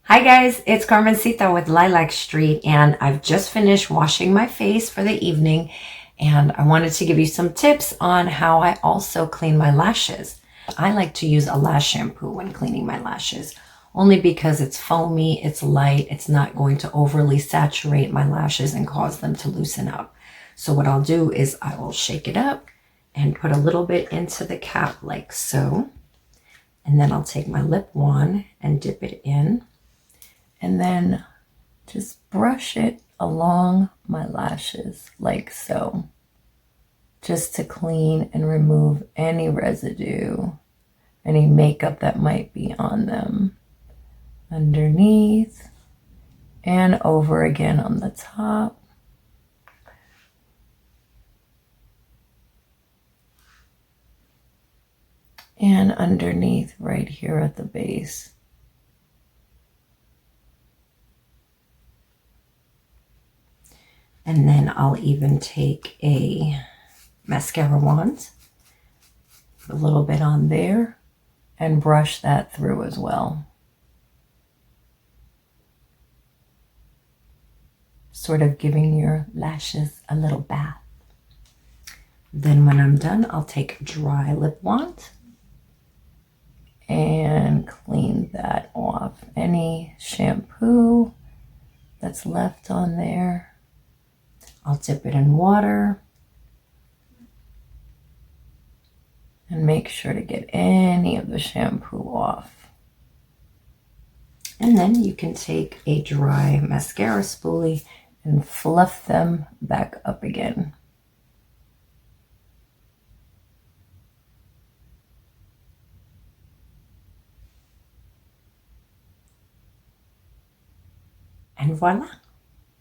Hi guys, it's Carmencita with Lilac Street, and I've just finished washing my face for the evening, and I wanted to give you some tips on how I also clean my lashes. I like to use a lash shampoo when cleaning my lashes, only because it's foamy, it's light, it's not going to overly saturate my lashes and cause them to loosen up. So what I'll do is I will shake it up and put a little bit into the cap like so, and then I'll take my lip wand and dip it in. And then just brush it along my lashes like so, just to clean and remove any residue, any makeup that might be on them. Underneath and over again on the top. And underneath right here at the base. And then I'll even take a mascara wand, a little bit on there, and brush that through as well. Sort of giving your lashes a little bath. Then when I'm done, I'll take a dry lip wand and clean that off. Any shampoo that's left on there, I'll dip it in water and make sure to get any of the shampoo off. And then you can take a dry mascara spoolie and fluff them back up again. And voila!